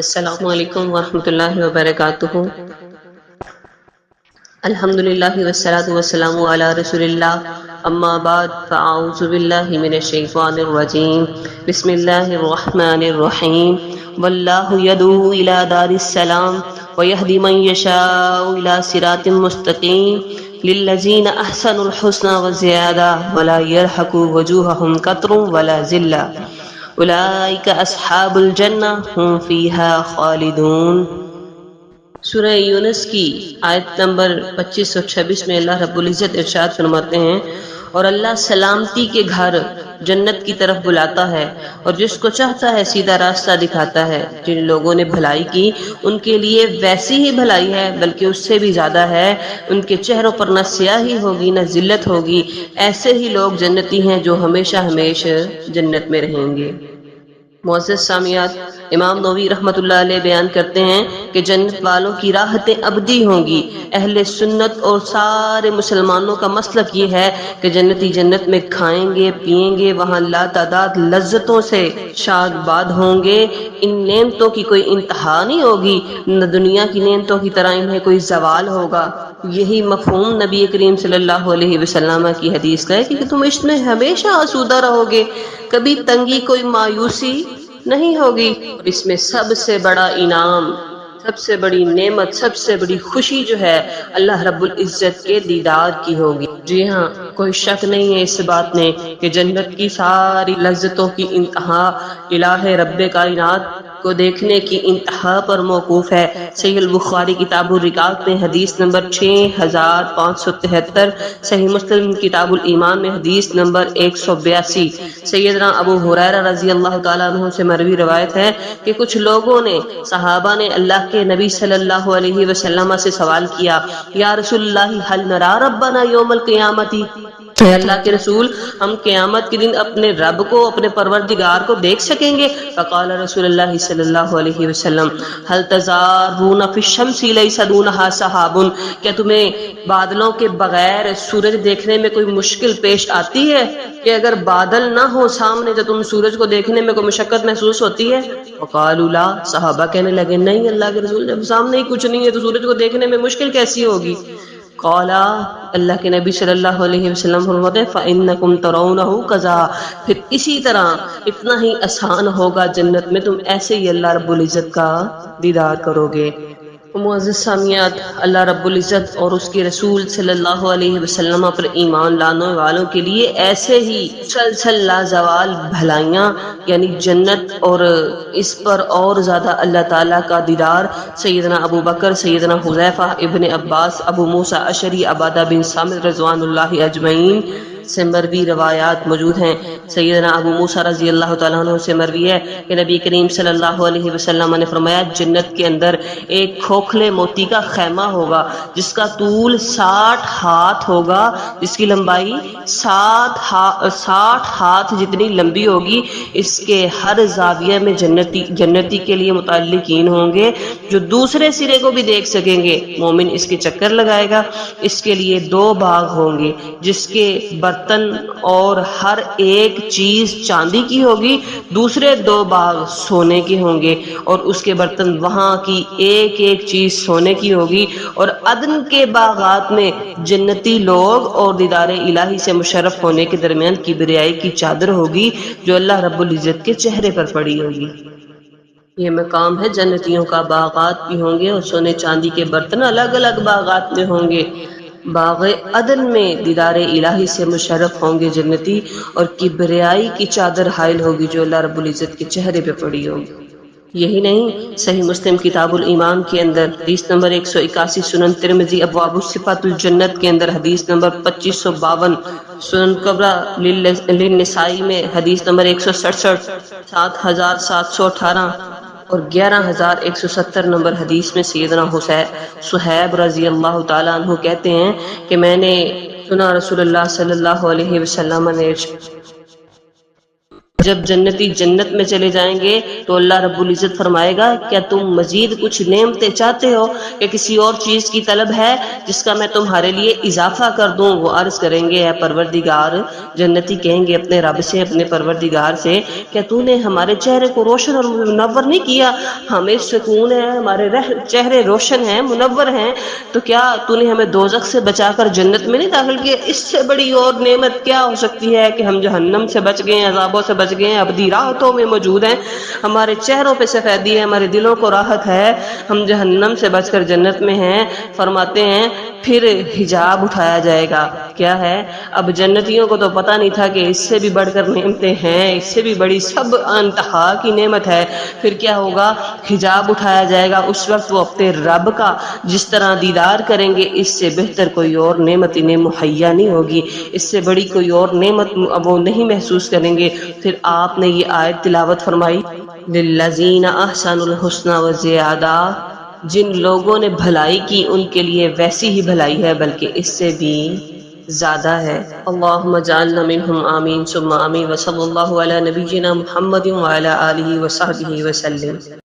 السلام علیکم ورحمۃ اللہ وبرکاتہ۔ الحمدللہ والصلاة والسلام علی رسول اللہ، اما بعد فاعوذ باللہ من الشیطان الرجیم، بسم اللہ الرحمن الرحیم۔ واللہ یدعو الی دار السلام ویہدی من یشاء الی صراط مستقیم، للذین احسنوا الحسنى وزیادہ ولا یرحق وجوہہم قتر ولا ذلہ، اولئک اصحاب الجنہ ہم فیہا خالدون۔ سورہ یونس کی آیت نمبر 25 اور 26 میں اللہ رب العزت ارشاد فرماتے ہیں، اور اللہ سلامتی کے گھر جنت کی طرف بلاتا ہے اور جس کو چاہتا ہے سیدھا راستہ دکھاتا ہے۔ جن لوگوں نے بھلائی کی ان کے لیے ویسی ہی بھلائی ہے بلکہ اس سے بھی زیادہ ہے، ان کے چہروں پر نہ سیاہی ہوگی نہ ذلت ہوگی، ایسے ہی لوگ جنتی ہیں جو ہمیشہ ہمیشہ جنت میں رہیں گے۔ معزز سامعات، امام نووی رحمۃ اللہ علیہ بیان کرتے ہیں کہ جنت والوں کی راحتیں ابدی ہوں گی۔ اہل سنت اور سارے مسلمانوں کا مسلک یہ ہے کہ جنتی جنت میں کھائیں گے پیئیں گے، وہاں لا تعداد لذتوں سے شاد باد ہوں گے۔ ان نعمتوں کی کوئی انتہا نہیں ہوگی، نہ دنیا کی نعمتوں کی طرح انہیں کوئی زوال ہوگا۔ یہی مفہوم نبی کریم صلی اللہ علیہ وسلم کی حدیث کا ہے کہ تم اس میں ہمیشہ آسودہ رہو گے، کبھی تنگی کوئی مایوسی نہیں ہوگی۔ اور اس میں سب سے بڑا انعام، سب سے بڑی نعمت، سب سے بڑی خوشی جو ہے اللہ رب العزت کے دیدار کی ہوگی۔ جی ہاں، کوئی شک نہیں ہے اس بات میں کہ جنت کی ساری لذتوں کی انتہا الہ رب کائنات کو دیکھنے کی انتہا پر موقوف ہے۔ صحیح البخاری کتاب الرقاق میں حدیث نمبر 6573، صحیح مسلم کتاب الایمان میں حدیث نمبر 182، سیدنا ابو ہریرہ رضی اللہ تعالیٰ عنہ سے مروی روایت ہے کہ کچھ لوگوں نے، صحابہ نے اللہ کے نبی صلی اللہ علیہ وسلم سے سوال کیا، یا رسول اللہ حل نرا ربنا یوم القیامت، اے اللہ کے رسول ہم قیامت کے دن اپنے رب کو، اپنے پروردگار کو دیکھ سکیں گے؟ فقال رسول اللہ صلی اللہ علیہ وسلم هل تزارون فی الشمس لیس دونها سحاب، کیا تمہیں بادلوں کے بغیر سورج دیکھنے میں کوئی مشکل پیش آتی ہے کہ اگر بادل نہ ہو سامنے تو تم سورج کو دیکھنے میں کوئی مشقت محسوس ہوتی ہے؟ وقالوا لا، صحابہ کہنے لگے نہیں اللہ کے رسول، جب سامنے ہی کچھ نہیں ہے تو سورج کو دیکھنے میں مشکل کیسی ہوگی؟ قالا، اللہ کے نبی صلی اللہ علیہ وسلم فرماتے ہیں فَإِنَّكُمْ تَرَوْنَهُ كَذَا، پھر اسی طرح اتنا ہی آسان ہوگا جنت میں، تم ایسے ہی اللہ رب العزت کا دیدار کرو گے۔ معزز سامعات، اللہ رب العزت اور اس کے رسول صلی اللہ علیہ وسلم پر ایمان لانے والوں کے لیے ایسے ہی مسلسل لازوال بھلائیاں یعنی جنت، اور اس پر اور زیادہ اللہ تعالیٰ کا دیدار سیدنا ابو بکر، سیدنا حذیفہ ابن عباس، ابو موسیٰ اشعری، عبادہ بن صامت رضوان اللہ اجمعین سے مروی روایات موجود ہیں۔ سیدنا ابو موسیٰ رضی اللہ تعالیٰ عنہ سے مروی ہے کہ نبی کریم صلی اللہ علیہ وسلم نے فرمایا جنت کے اندر ایک کھوکھلے موتی کا خیمہ ہوگا جس کا طول 60 ہاتھ ہوگا، جس کی لمبائی 60 ہاتھ جتنی لمبی ہوگی۔ اس کے ہر زاویہ میں جنتی کے لیے متعلقین ہوں گے جو دوسرے سرے کو بھی دیکھ سکیں گے۔ مومن اس کے چکر لگائے گا۔ اس کے لیے 2 باغ ہوں گے جس کے برتن اور ہر ایک چیز چاندی کی ہوگی، دوسرے 2 باغ سونے کے ہوں گے اور اس کے برتن وہاں کی ایک ایک چیز سونے کی ہوگی۔ اور عدن کے باغات میں جنتی لوگ اور دیدار الہی سے مشرف ہونے کے درمیان کبریائی کی چادر ہوگی جو اللہ رب العزت کے چہرے پر پڑی ہوگی۔ یہ مقام ہے جنتیوں کا، باغات بھی ہوں گے اور سونے چاندی کے برتن الگ الگ باغات میں ہوں گے۔ باغ عدن میں دیدار الہی سے مشرف ہوں گے جنتی، اور کبریائی کی چادر حائل ہوگی جو اللہ رب العزت کے چہرے پہ پڑی ہوگی۔ یہی نہیں، صحیح مسلم کتاب الایمان کے اندر حدیث نمبر 181، سنن ترمذی ابواب الصفات الجنت کے اندر حدیث نمبر 2552، سنن کبریٰ للنسائی میں حدیث نمبر 167، 7718 اور 11170 نمبر حدیث میں سیدنا صہیب رضی اللہ تعالیٰ عنہ کہتے ہیں کہ میں نے سنا رسول اللہ صلی اللہ علیہ وسلم نے جب جنتی جنت میں چلے جائیں گے تو اللہ رب العزت فرمائے گا کیا تم مزید کچھ نعمتیں چاہتے ہو کہ کسی اور چیز کی طلب ہے جس کا میں تمہارے لیے اضافہ کر دوں؟ وہ عرض کریں گے اے پروردگار، جنتی کہیں گے اپنے رب سے، اپنے پروردگار سے، کیا تو نے ہمارے چہرے کو روشن اور منور نہیں کیا؟ ہمیں سکون ہے، ہمارے چہرے روشن ہیں، منور ہیں، تو کیا تو نے ہمیں دوزخ سے بچا کر جنت میں نہیں داخل کیا؟ اس سے بڑی اور نعمت کیا ہو سکتی ہے کہ ہم جہنم سے بچ گئے، عذابوں سے بچ گئے، ابدی راحتوں میں موجود ہیں، ہمارے چہروں پہ سفیدی ہے، ہمارے دلوں کو راحت ہے، ہم جہنم سے بچ کر جنت میں ہیں۔ فرماتے ہیں پھر حجاب اٹھایا جائے گا، کیا ہے؟ اب جنتیوں کو تو پتہ نہیں تھا کہ اس سے بھی بڑھ کر نعمتیں ہیں، اس سے بھی بڑی سب انتہا کی نعمت ہے۔ پھر کیا ہوگا؟ حجاب اٹھایا جائے گا، اس وقت وہ اپنے رب کا جس طرح دیدار کریں گے، اس سے بہتر کوئی اور نعمت انہیں مہیا نہیں ہوگی، اس سے بڑی کوئی اور نعمت وہ نہیں محسوس کریں گے۔ پھر آپ نے یہ آیت تلاوت فرمائی، للذین احسنوا الحسنی وزیادہ، جن لوگوں نے بھلائی کی ان کے لیے ویسی ہی بھلائی ہے بلکہ اس سے بھی زیادہ ہے۔ اللہم اجعلنا منہم، آمین ثم آمین، وصلی اللہ علی نبینا محمد وعلی آلہ وصحبہ وسلم۔